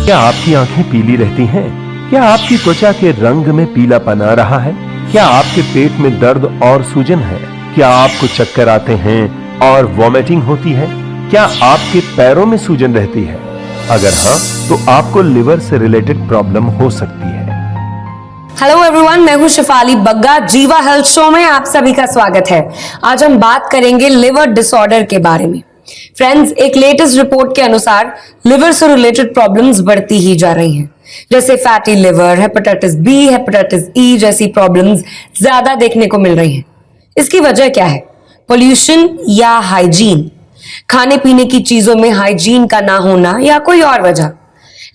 क्या आपकी आंखें पीली रहती हैं? क्या आपकी त्वचा के रंग में पीलापन आ रहा है? क्या आपके पेट में दर्द और सूजन है? क्या आपको चक्कर आते हैं और वॉमिटिंग होती है? क्या आपके पैरों में सूजन रहती है? अगर हाँ, तो आपको लिवर से रिलेटेड प्रॉब्लम हो सकती है। हेलो एवरीवन, मैं हूं शिफाली बग्गा। जीवा हेल्थ शो में आप सभी का स्वागत है। आज हम बात करेंगे लिवर डिसऑर्डर के बारे में। फ्रेंड्स, एक लेटेस्ट रिपोर्ट के अनुसार लिवर से रिलेटेड प्रॉब्लम्स बढ़ती ही जा रही हैं, जैसे fatty liver, hepatitis B, hepatitis E जैसी प्रॉब्लम्स ज्यादा देखने को मिल रही हैं। इसकी वजह क्या है? पोल्यूशन या हाइजीन? खाने पीने की चीजों में हाइजीन का ना होना या कोई और वजह?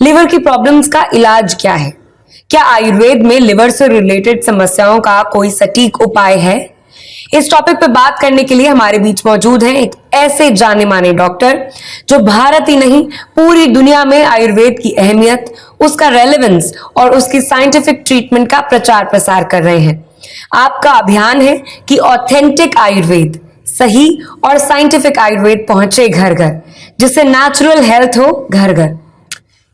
लिवर की प्रॉब्लम्स का इलाज क्या है? क्या आयुर्वेद में लिवर से रिलेटेड समस्याओं का कोई सटीक उपाय है? इस टॉपिक पे बात करने के लिए हमारे बीच मौजूद हैं एक ऐसे जाने माने डॉक्टर जो भारत ही नहीं पूरी दुनिया में आयुर्वेद की अहमियत, उसका रेलेवेंस और उसकी साइंटिफिक ट्रीटमेंट का प्रचार प्रसार कर रहे हैं। आपका अभियान है कि ऑथेंटिक आयुर्वेद, सही और साइंटिफिक आयुर्वेद पहुंचे घर घर, जिससे नेचुरल हेल्थ हो घर घर।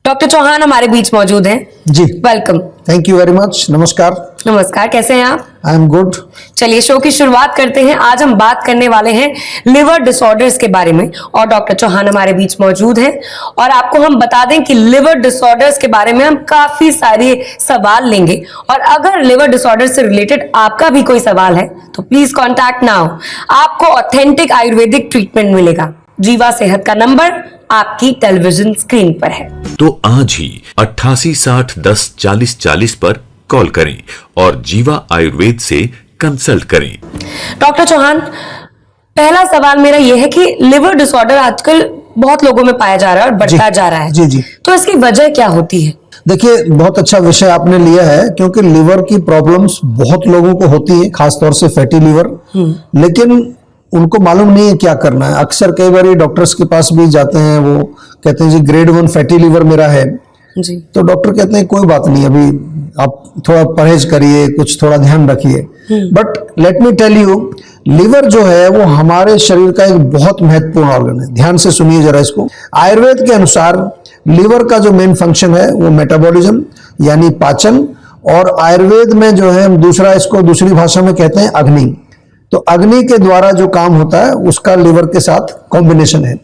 डॉक्टर चौहान हमारे बीच मौजूद हैं। जी, welcome. Thank you very much. नमस्कार। नमस्कार, कैसे हैं आप? I am good. चलिए शो की शुरुआत करते हैं। आज हम बात करने वाले हैं लिवर डिसऑर्डर्स के बारे में और डॉक्टर चौहान हमारे बीच मौजूद हैं। और आपको हम बता दें कि लिवर डिसऑर्डर्स के बारे में हम काफी सारे सवाल लेंगे, और अगर लिवर डिसऑर्डर से रिलेटेड आपका भी कोई सवाल है तो प्लीज कॉन्टैक्ट नाउ। आपको ऑथेंटिक आयुर्वेदिक ट्रीटमेंट मिलेगा। जीवा सेहत का नंबर आपकी टेलीविजन स्क्रीन पर है। तो आज ही 8860104040 पर कॉल करें और जीवा आयुर्वेद से कंसल्ट करें। डॉक्टर चौहान, पहला सवाल मेरा यह है कि लिवर डिसऑर्डर आजकल बहुत लोगों में पाया जा रहा है और बढ़ता जा रहा है। जी जी। तो इसकी वजह क्या होती है? देखिए, बहुत अच्छा विषय आपने लिया है, क्योंकि लिवर की प्रॉब्लम्स बहुत लोगों को होती है, खासतौर से फैटी लिवर। लेकिन उनको मालूम नहीं है क्या करना है। अक्सर कई बार डॉक्टर्स के पास भी जाते हैं, वो कहते हैं जी ग्रेड 1 फैटी लिवर मेरा है जी। तो डॉक्टर कहते हैं कोई बात नहीं, अभी आप थोड़ा परहेज करिए, कुछ थोड़ा ध्यान रखिए। But let me tell you, liver जो है वो हमारे शरीर का एक बहुत महत्वपूर्ण ऑर्गन है। ध्यान से सुनिए जरा इसको। आयुर्वेद के अनुसार लिवर का जो मेन फंक्शन है वो मेटाबॉलिज्म यानी पाचन, और आयुर्वेद में जो है दूसरा, इसको दूसरी भाषा में कहते हैं अग्नि। तो अग्नि के द्वारा जो काम होता है उसका लिवर के साथ कॉम्बिनेशन है।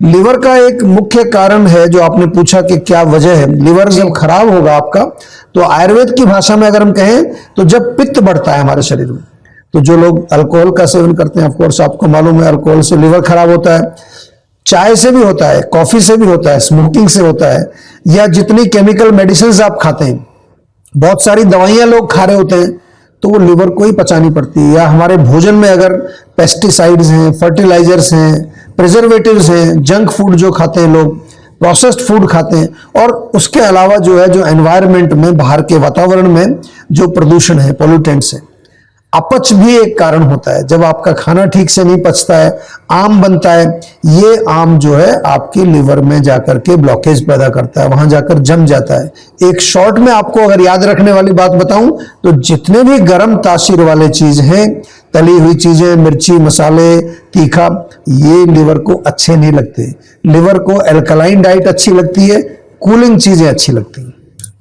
लिवर का एक मुख्य कारण है जो आपने पूछा कि क्या वजह है। लिवर जब खराब होगा आपका, तो आयुर्वेद की भाषा में अगर हम कहें तो जब पित्त बढ़ता है हमारे शरीर में, तो जो लोग अल्कोहल का सेवन करते हैं, ऑफ कोर्स आपको मालूम है अल्कोहल से लिवर खराब होता है, चाय से भी होता है, कॉफी से भी होता है, स्मोकिंग से होता है, या जितनी केमिकल मेडिसिन आप खाते हैं, बहुत सारी दवाइयां लोग खा रहे होते हैं, तो वो लिवर को ही पचानी पड़ती है। या हमारे भोजन में अगर पेस्टिसाइड्स हैं, फर्टिलाइजर्स हैं, प्रिजर्वेटिव्स हैं, जंक फूड जो खाते हैं लोग, प्रोसेस्ड फूड खाते हैं, और उसके अलावा जो है जो एनवायरनमेंट में, बाहर के वातावरण में जो प्रदूषण है, पोल्यूटेंट्स है, अपच भी एक कारण होता है। जब आपका खाना ठीक से नहीं पचता है, आम बनता है, ये आम जो है आपके लिवर में जाकर के ब्लॉकेज पैदा करता है, वहां जाकर जम जाता है। एक शॉर्ट में आपको अगर याद रखने वाली बात बताऊं तो जितने भी गर्म तासीर वाले चीज हैं, तली हुई चीजें, मिर्ची, मसाले, तीखा, ये लिवर को अच्छे नहीं लगते। लिवर को एल्कलाइन डाइट अच्छी लगती है, कूलिंग चीजें अच्छी लगती हैं।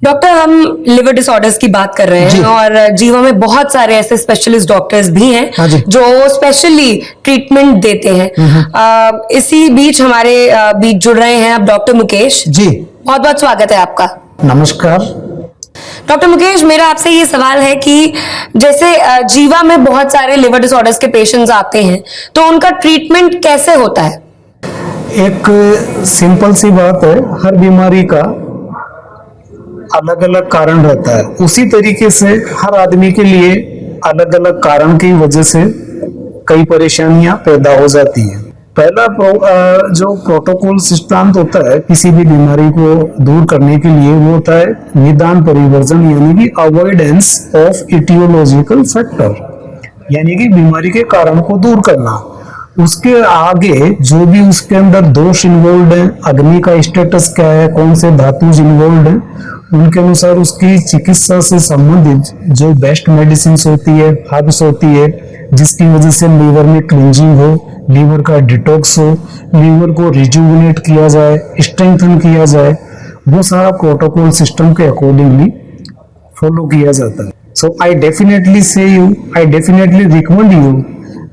डॉक्टर, हम लिवर डिसऑर्डर्स की बात कर रहे हैं और जीवा में बहुत सारे ऐसे स्पेशलिस्ट डॉक्टर्स भी हैं जो स्पेशली ट्रीटमेंट देते हैं। इसी बीच हमारे बीच जुड़ रहे हैं अब डॉक्टर मुकेश जी। बहुत बहुत स्वागत है आपका। नमस्कार डॉक्टर मुकेश, मेरा आपसे ये सवाल है कि जैसे जीवा में बहुत सारे लिवर डिसऑर्डर्स के पेशेंट्स आते हैं, तो उनका ट्रीटमेंट कैसे होता है? एक सिंपल सी बात है, हर बीमारी का अलग अलग कारण रहता है। उसी तरीके से हर आदमी के लिए अलग अलग कारण की वजह से कई परेशानियां पैदा हो जाती हैं। पहला जो प्रोटोकॉल सिद्धांत होता है किसी भी बीमारी को दूर करने के लिए, वो होता है निदान परिवर्जन, यानी कि अवॉइडेंस ऑफ इटियोलॉजिकल फैक्टर, यानी कि बीमारी के कारण को दूर करना। उसके आगे जो भी उसके अंदर दोष इन्वॉल्व है, अग्नि का स्टेटस क्या है, कौन से धातु इन्वॉल्व है, उनके अनुसार उसकी चिकित्सा से संबंधित जो बेस्ट मेडिसिन होती है, हर्ब्स होती है, जिसकी वजह से लीवर में क्लींजिंग हो, लीवर का डिटॉक्स हो, लीवर को रिजुविनेट किया जाए, स्ट्रेंथन किया जाए, वो सारा प्रोटोकॉल सिस्टम के अकॉर्डिंगली फॉलो किया जाता है. So I definitely recommend you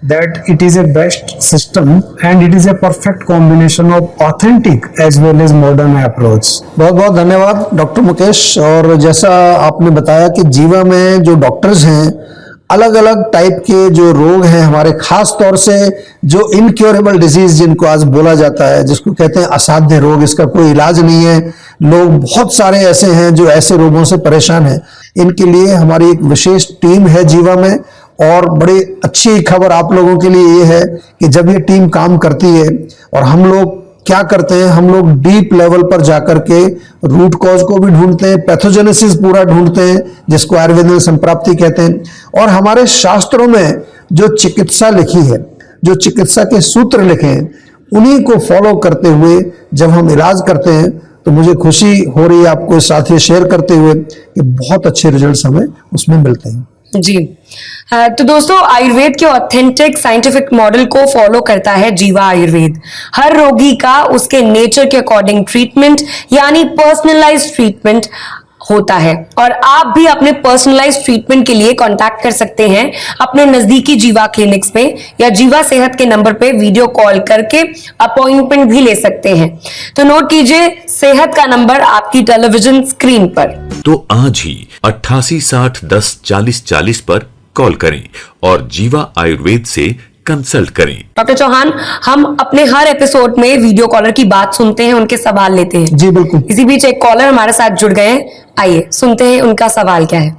that it is a best system and it is a perfect combination of authentic as well as modern approach. बहुत बहुत धन्यवाद डॉक्टर मुकेश। और जैसा आपने बताया कि जीवा में जो डॉक्टर्स हैं, अलग अलग टाइप के जो रोग हैं हमारे, खास तौर से जो इनक्योरेबल डिजीज जिनको आज बोला जाता है, जिसको कहते हैं असाध्य रोग, इसका कोई इलाज नहीं है, लोग बहुत सारे ऐसे हैं जो ऐसे रोगों से परेशान हैं, इनके लिए हमारी एक विशेष टीम है जीवा में। और बड़ी अच्छी खबर आप लोगों के लिए ये है कि जब ये टीम काम करती है, और हम लोग क्या करते हैं, हम लोग डीप लेवल पर जाकर के रूट कॉज को भी ढूंढते हैं, पैथोजेनेसिस पूरा ढूंढते हैं, जिसको आयुर्वेद में संप्राप्ति कहते हैं। और हमारे शास्त्रों में जो चिकित्सा लिखी है, जो चिकित्सा के सूत्र लिखे हैं, उन्हीं को फॉलो करते हुए जब हम इलाज करते हैं, तो मुझे खुशी हो रही है आपको साथ ही शेयर करते हुए कि बहुत अच्छे रिजल्ट्स हमें उसमें मिलते हैं। जी तो दोस्तों, आयुर्वेद के ऑथेंटिक साइंटिफिक मॉडल को फॉलो करता है जीवा आयुर्वेद। हर रोगी का उसके नेचर के अकॉर्डिंग ट्रीटमेंट यानी पर्सनलाइज्ड ट्रीटमेंट होता है, और आप भी अपने पर्सनलाइज्ड ट्रीटमेंट के लिए कांटेक्ट कर सकते हैं अपने नजदीकी जीवा क्लिनिक्स में, या जीवा सेहत के नंबर पे वीडियो कॉल करके अपॉइंटमेंट भी ले सकते हैं। तो नोट कीजिए सेहत का नंबर आपकी टेलीविजन स्क्रीन पर। तो आज ही 88 60 10 40 40 पर कॉल करें और जीवा आयुर्वेद से कंसल्ट करें। डॉक्टर चौहान, हम अपने हर एपिसोड में वीडियो कॉलर की बात सुनते हैं, उनके सवाल लेते हैं। जी बिल्कुल। इसी बीच एक कॉलर हमारे साथ जुड़ गए हैं, आइए सुनते हैं उनका सवाल क्या है।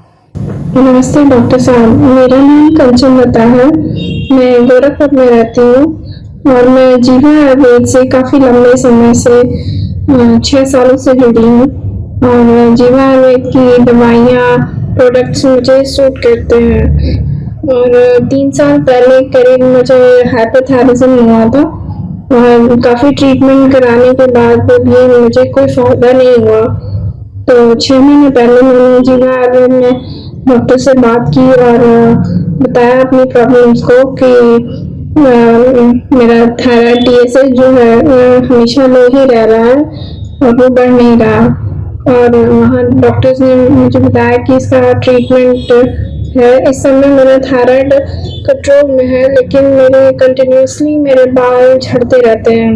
नमस्ते डॉक्टर साहब, मेरा नाम कंचन लता है, मैं गोरखपुर में रहती हूँ और मैं जीवा आयुर्वेद से काफ़ी लंबे समय से 6 सालों से जुड़ी हूँ, और जीवा आयुर्वेद की दवाइयाँ प्रोडक्ट्स मुझे सूट करते हैं। और 3 साल पहले करीब मुझे हाइपोथायराइडिज्म हुआ था, और काफ़ी ट्रीटमेंट कराने के बाद भी मुझे कोई फायदा नहीं हुआ। तो 6 महीने पहले मैंने जीवा आयुर्वेद में डॉक्टर से बात की और बताया अपनी प्रॉब्लम्स को कि मेरा थायराइड TSH जो है हमेशा लो ही रह रहा है और वो बढ़ नहीं रहा। और वहाँ डॉक्टर्स ने मुझे बताया कि इसका ट्रीटमेंट है। इस समय मेरा थायराइड कंट्रोल में है, लेकिन मेरे कंटिन्यूसली मेरे बाल झड़ते रहते हैं।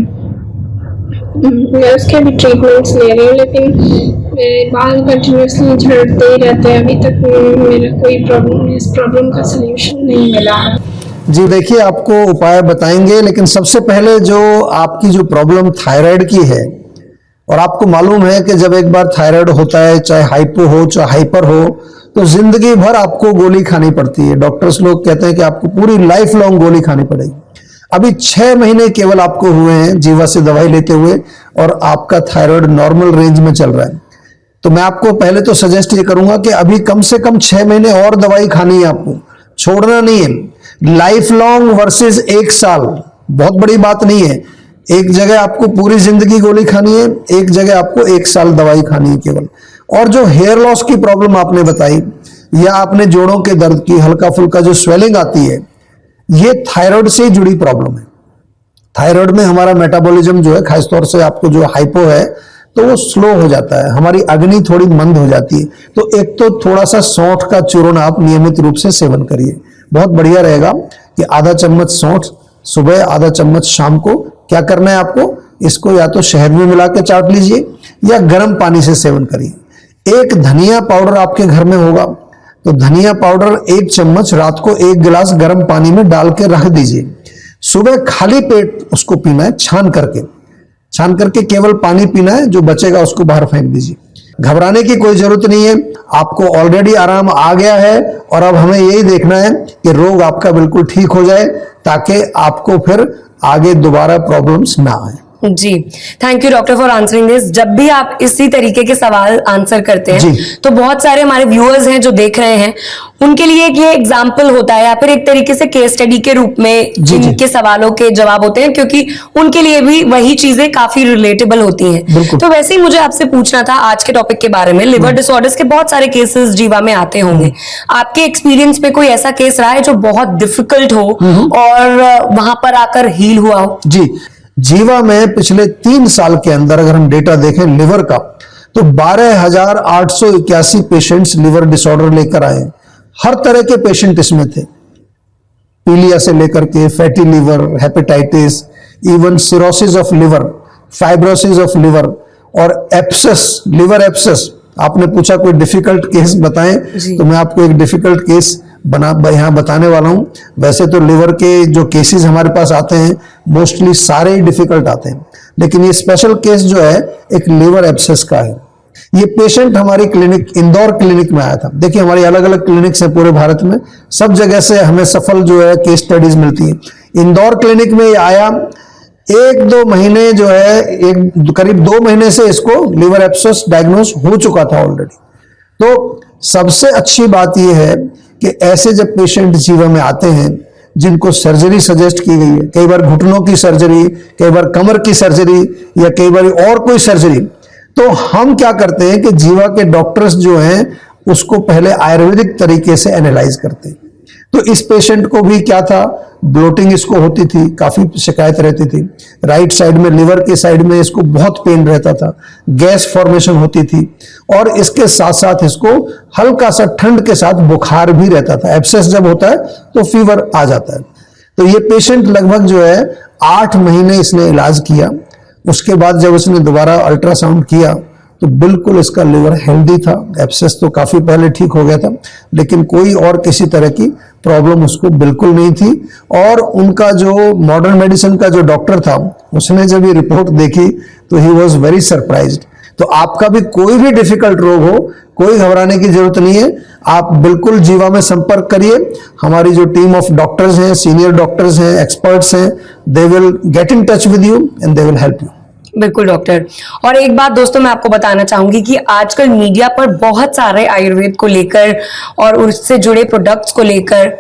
मैं उसके भी ट्रीटमेंट्स ले रही हूँ, लेकिन मेरे बाल कंटिन्यूसली झड़ते ही रहते हैं। अभी तक मेरा कोई प्रॉब्लम, इस प्रॉब्लम का सलूशन नहीं मिला है। जी देखिए, आपको उपाय बताएंगे, लेकिन सबसे पहले जो आपकी जो प्रॉब्लम थायराइड की है, और आपको मालूम है कि जब एक बार थायराइड होता है, चाहे हाइपो हो चाहे हाइपर हो, तो जिंदगी भर आपको गोली खानी पड़ती है। डॉक्टर्स लोग कहते हैं कि आपको पूरी लाइफ लॉन्ग गोली खानी पड़ेगी। अभी 6 महीने केवल आपको हुए हैं जीवा से दवाई लेते हुए, और आपका थायराइड नॉर्मल रेंज में चल रहा है। तो मैं आपको पहले तो सजेस्ट ये करूंगा कि अभी कम से कम 6 महीने और दवाई खानी है, आपको छोड़ना नहीं है। लाइफ लॉन्ग वर्सेस 1 साल बहुत बड़ी बात नहीं है। एक जगह आपको पूरी जिंदगी गोली खानी है, एक जगह आपको 1 साल दवाई खानी है केवल। और जो हेयर लॉस की प्रॉब्लम आपने बताई, या आपने जोड़ों के दर्द की, हल्का फुल्का जो स्वेलिंग आती है, ये थायराइड से जुड़ी प्रॉब्लम है। थायराइड में हमारा मेटाबॉलिज्म जो है, खासतौर से आपको जो हाइपो है, तो वो स्लो हो जाता है, हमारी अग्नि थोड़ी मंद हो जाती है। तो एक तो थोड़ा सा सौंठ का चूर्ण आप नियमित रूप से सेवन करिए, बहुत बढ़िया रहेगा कि आधा चम्मच सौंठ सुबह, आधा चम्मच शाम को। क्या करना है आपको, इसको या तो शहद में मिला के चाट लीजिए या गर्म पानी से सेवन करिए। एक धनिया पाउडर आपके घर में होगा, तो धनिया पाउडर 1 चम्मच रात को 1 गिलास गर्म पानी में डाल के रख दीजिए। सुबह खाली पेट उसको पीना है, छान करके केवल पानी पीना है, जो बचेगा उसको बाहर फेंक दीजिए। घबराने की कोई जरूरत नहीं है, आपको ऑलरेडी आराम आ गया है, और अब हमें यही देखना है कि रोग आपका बिल्कुल ठीक हो जाए, ताकि आपको फिर आगे दोबारा प्रॉब्लम्स ना आए। जी, thank you doctor for answering this. जब भी आप इसी तरीके के सवाल आंसर करते हैं, तो बहुत सारे हमारे व्यूअर्स हैं जो देख रहे हैं, उनके लिए ये एग्जाम्पल होता है, या फिर एक तरीके से केस स्टडी के रूप में जिनके सवालों के जवाब होते हैं, क्योंकि उनके लिए भी वही चीजें काफी रिलेटेबल होती हैं। तो वैसे ही मुझे आपसे पूछना था आज के टॉपिक के बारे में। लिवर डिसऑर्डर्स के बहुत सारे केसेस जीवा में आते होंगे, आपके एक्सपीरियंस में कोई ऐसा केस रहा है जो बहुत डिफिकल्ट हो और वहां पर आकर हील हुआ हो? जी, जीवा में पिछले 3 साल के अंदर अगर हम डेटा देखें लिवर का, तो 12,881 पेशेंट्स लिवर डिसऑर्डर लेकर आए। हर तरह के पेशेंट इसमें थे, पीलिया से लेकर के fatty liver, hepatitis, even cirrhosis of liver, fibrosis of liver और एप्सिस, लिवर एप्सिस। आपने पूछा कोई डिफिकल्ट केस बताएं, तो मैं आपको एक डिफिकल्ट केस यहाँ बताने वाला हूं। वैसे तो लिवर के जो केसेस हमारे पास आते हैं मोस्टली सारे ही डिफिकल्ट आते हैं, लेकिन ये स्पेशल केस जो है एक लिवर एब्सेस का है। ये पेशेंट हमारी क्लिनिक, इंदौर क्लिनिक में आया था। देखिए हमारी अलग अलग क्लिनिक्स हैं पूरे भारत में, सब जगह से हमें सफल जो है केस स्टडीज मिलती है। इंदौर क्लिनिक में ये आया, 1-2 महीने जो है, करीब 2 महीने से इसको लिवर एब्सेस डायग्नोस हो चुका था ऑलरेडी। तो सबसे अच्छी बात यह है कि ऐसे जब पेशेंट जीवा में आते हैं जिनको सर्जरी सजेस्ट की गई है, कई बार घुटनों की सर्जरी, कई बार कमर की सर्जरी या कई बार और कोई सर्जरी, तो हम क्या करते हैं कि जीवा के डॉक्टर्स जो हैं उसको पहले आयुर्वेदिक तरीके से एनालाइज करते हैं। तो इस पेशेंट को भी क्या था, ब्लोटिंग इसको होती थी, काफी शिकायत रहती थी। राइट साइड में, लिवर के साइड में इसको बहुत पेन रहता था, गैस फॉर्मेशन होती थी और इसके साथ साथ इसको हल्का सा ठंड के साथ बुखार भी रहता था। एब्सेस जब होता है तो फीवर आ जाता है। तो ये पेशेंट लगभग जो है 8 महीने इसने इलाज किया। उसके बाद जब उसने दोबारा अल्ट्रासाउंड किया तो बिल्कुल इसका लिवर हेल्दी था। एब्सेस तो काफी पहले ठीक हो गया था, लेकिन कोई और किसी तरह की प्रॉब्लम उसको बिल्कुल नहीं थी। और उनका जो मॉडर्न मेडिसिन का जो डॉक्टर था, उसने जब ये रिपोर्ट देखी तो ही वॉज वेरी सरप्राइज्ड। तो आपका भी कोई भी डिफिकल्ट रोग हो, कोई घबराने की जरूरत नहीं है। आप बिल्कुल जीवा में संपर्क करिए। हमारी जो टीम ऑफ डॉक्टर्स हैं, सीनियर डॉक्टर्स हैं, एक्सपर्ट्स हैं, they will get in touch with you and they will help you. बिल्कुल डॉक्टर। और एक बात दोस्तों मैं आपको बताना चाहूंगी कि आजकल मीडिया पर बहुत सारे आयुर्वेद को लेकर और उससे जुड़े प्रोडक्ट्स को लेकर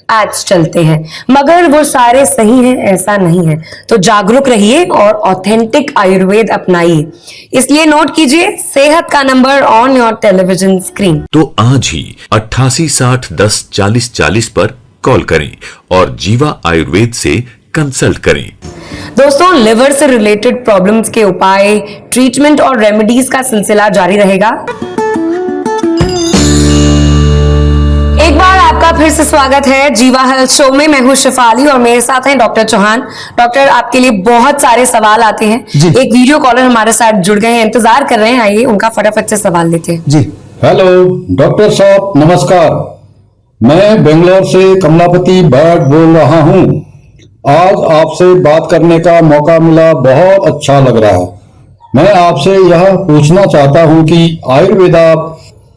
एड्स चलते हैं, मगर वो सारे सही हैं ऐसा नहीं है। तो जागरूक रहिए और ऑथेंटिक आयुर्वेद अपनाइए। इसलिए नोट कीजिए सेहत का number on your television screen. तो आज ही 88 60 10 40 40 पर कॉल करें और जीवा आयुर्वेद से कंसल्ट करें। दोस्तों, लिवर से रिलेटेड प्रॉब्लम्स के उपाय, ट्रीटमेंट और रेमेडीज का सिलसिला जारी रहेगा। एक बार आपका फिर से स्वागत है जीवा हेल्थ शो में। मैं हूं शिफाली और मेरे साथ हैं डॉक्टर चौहान। डॉक्टर, आपके लिए बहुत सारे सवाल आते हैं। एक वीडियो कॉलर हमारे साथ जुड़ गए हैं, इंतजार कर रहे हैं। आइए उनका फटाफट से सवाल लेते हैं। जी हेलो डॉक्टर साहब, नमस्कार। मैं बेंगलोर से कमलापति भट्ट बोल रहा हूं। आज आपसे बात करने का मौका मिला, बहुत अच्छा लग रहा है। मैं आपसे यह पूछना चाहता हूं कि आयुर्वेदा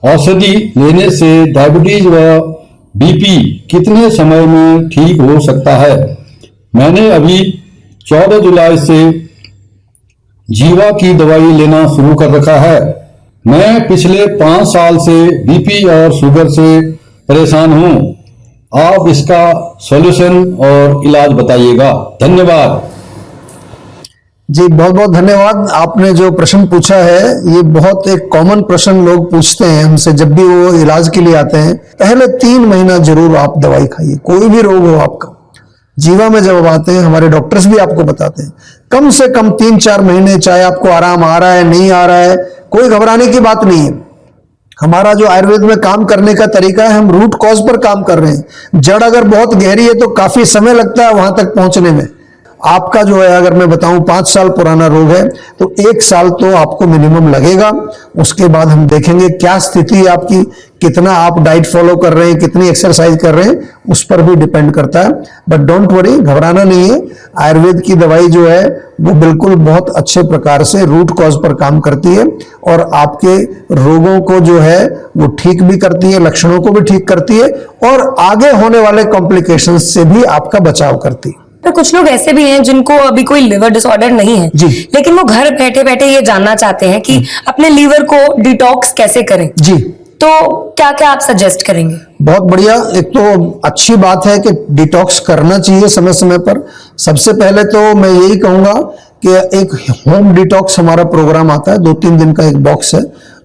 औषधि लेने से डायबिटीज व बीपी कितने समय में ठीक हो सकता है? मैंने अभी 14 जुलाई से जीवा की दवाई लेना शुरू कर रखा है। मैं पिछले 5 साल से बीपी और शुगर से परेशान हूं। आप इसका सॉल्यूशन और इलाज बताइएगा। धन्यवाद। जी, बहुत बहुत धन्यवाद। आपने जो प्रश्न पूछा है ये बहुत एक कॉमन प्रश्न लोग पूछते हैं हमसे जब भी वो इलाज के लिए आते हैं। पहले 3 महीना जरूर आप दवाई खाइए, कोई भी रोग हो आपका। जीवा में जब आते हैं हमारे डॉक्टर्स भी आपको बताते हैं कम से कम 3-4 महीने, चाहे आपको आराम आ रहा है नहीं आ रहा है, कोई घबराने की बात नहीं है। हमारा जो आयुर्वेद में काम करने का तरीका है, हम रूट कॉज पर काम कर रहे हैं। जड़ अगर बहुत गहरी है तो काफी समय लगता है वहां तक पहुंचने में। आपका जो है, अगर मैं बताऊं 5 साल पुराना रोग है तो 1 साल तो आपको मिनिमम लगेगा। उसके बाद हम देखेंगे क्या स्थिति है आपकी, कितना आप डाइट फॉलो कर रहे हैं, कितनी एक्सरसाइज कर रहे हैं, उस पर भी डिपेंड करता है। बट डोंट वरी, घबराना नहीं है। आयुर्वेद की दवाई जो है वो बिल्कुल बहुत अच्छे प्रकार से रूट कॉज पर काम करती है और आपके रोगों को जो है वो ठीक भी करती है, लक्षणों को भी ठीक करती है और आगे होने वाले कॉम्प्लिकेशंस से भी आपका बचाव करती है। तो कुछ लोग ऐसे भी हैं जिनको अभी कोई लिवर डिसऑर्डर नहीं है जी, लेकिन वो घर बैठे बैठे ये जानना चाहते हैं कि अपने लीवर को डिटॉक्स कैसे करें। जी, तो क्या क्या आप सजेस्ट करेंगे? बहुत बढ़िया। एक तो अच्छी बात है कि डिटॉक्स करना चाहिए समय समय पर। सबसे पहले तो मैं यही कहूंगा कि एक होम डिटॉक्स हमारा प्रोग्राम आता है, 2-3 दिन का एक बॉक्स है,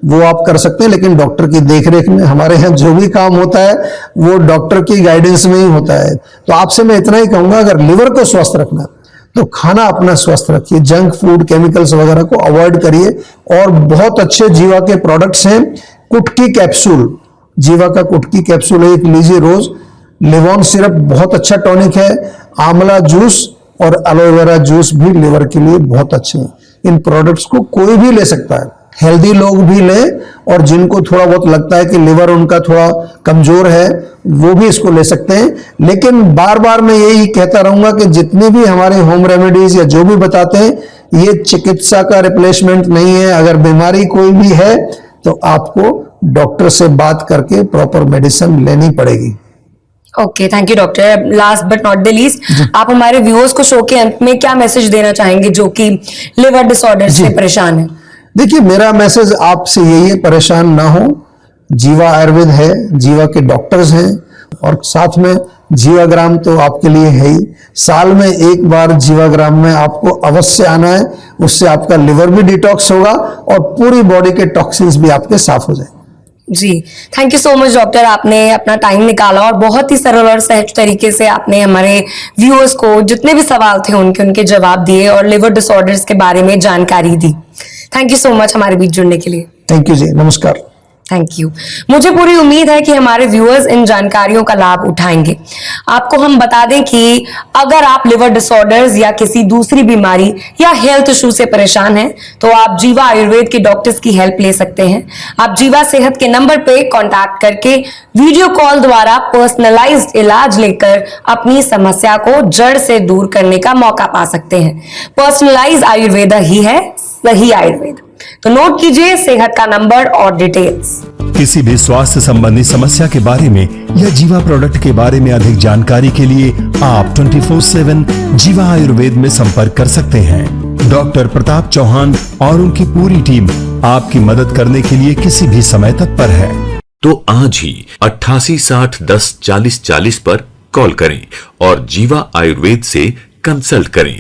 वो आप कर सकते हैं, लेकिन डॉक्टर की देखरेख में। हमारे यहाँ जो भी काम होता है वो डॉक्टर की गाइडेंस में ही होता है। तो आपसे मैं इतना ही कहूंगा, अगर लिवर को स्वस्थ रखना है तो खाना अपना स्वस्थ रखिए, जंक फूड केमिकल्स वगैरह को अवॉइड करिए। और बहुत अच्छे जीवा के प्रोडक्ट्स हैं, कुटकी कैप्सूल, जीवा का कुटकी कैप्सूल एक लीजिए रोज। लिवॉन सिरप बहुत अच्छा टॉनिक है। आंवला जूस और एलोवेरा जूस भी लिवर के लिए बहुत अच्छे हैं। इन प्रोडक्ट्स को कोई भी ले सकता है, हेल्दी लोग भी ले, और जिनको थोड़ा बहुत लगता है कि लिवर उनका थोड़ा कमजोर है वो भी इसको ले सकते हैं। लेकिन बार बार मैं यही कहता रहूंगा कि जितने भी हमारे होम रेमेडीज या जो भी बताते हैं ये चिकित्सा का रिप्लेसमेंट नहीं है। अगर बीमारी कोई भी है तो आपको डॉक्टर से बात करके प्रॉपर मेडिसिन लेनी पड़ेगी। Okay, thank you doctor. Last but not the least, आप हमारे व्यूअर्स को शो के अंत में क्या मैसेज देना चाहेंगे जो कि लिवर डिसऑर्डर से परेशान है? देखिए, मेरा मैसेज आपसे यही है, परेशान ना हो। जीवा आयुर्वेद है, जीवा के डॉक्टर्स हैं, और साथ में जीवाग्राम तो आपके लिए है ही। साल में एक बार जीवाग्राम में आपको अवश्य आना है, उससे आपका लिवर भी डिटॉक्स होगा और पूरी बॉडी के टॉक्सिन्स भी आपके साफ हो जाएंगे। जी, thank you so much doctor, आपने अपना टाइम निकाला और बहुत ही सरल और सहज तरीके से आपने हमारे व्यूअर्स को जितने भी सवाल थे उनके जवाब दिए और लिवर डिसऑर्डर्स के बारे में जानकारी दी। थैंक यू सो मच हमारे बीच जुड़ने के लिए। थैंक यू जी, नमस्कार। Thank you. मुझे पूरी उम्मीद है कि हमारे व्यूअर्स इन जानकारियों का लाभ उठाएंगे। आपको हम बता दें कि अगर आप लिवर डिसऑर्डर्स या किसी दूसरी बीमारी या हेल्थ इशू से परेशान हैं तो आप जीवा आयुर्वेद के डॉक्टर्स की हेल्प ले सकते हैं। आप जीवा सेहत के नंबर पे कांटेक्ट करके वीडियो कॉल द्वारा पर्सनलाइज्ड इलाज लेकर अपनी समस्या को जड़ से दूर करने का मौका पा सकते हैं। पर्सनलाइज्ड आयुर्वेद ही है सही आयुर्वेद। तो नोट कीजिए सेहत का नंबर और डिटेल्स। किसी भी स्वास्थ्य संबंधी समस्या के बारे में या जीवा प्रोडक्ट के बारे में अधिक जानकारी के लिए आप 24/7 जीवा आयुर्वेद में संपर्क कर सकते हैं। डॉक्टर प्रताप चौहान और उनकी पूरी टीम आपकी मदद करने के लिए किसी भी समय तत्पर है। तो आज ही 88 60 10 40 40 पर कॉल करें और जीवा आयुर्वेद से कंसल्ट करें।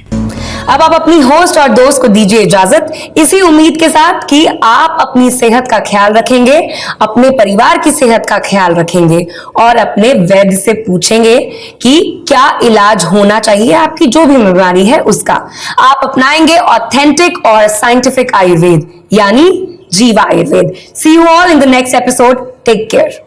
अब आप अपनी होस्ट और दोस्त को दीजिए इजाजत, इसी उम्मीद के साथ कि आप अपनी सेहत का ख्याल रखेंगे, अपने परिवार की सेहत का ख्याल रखेंगे और अपने वैद्य से पूछेंगे कि क्या इलाज होना चाहिए आपकी जो भी बीमारी है उसका। आप अपनाएंगे ऑथेंटिक और साइंटिफिक आयुर्वेद यानी Jiva Ayurveda. See you all in the next episode. Take care.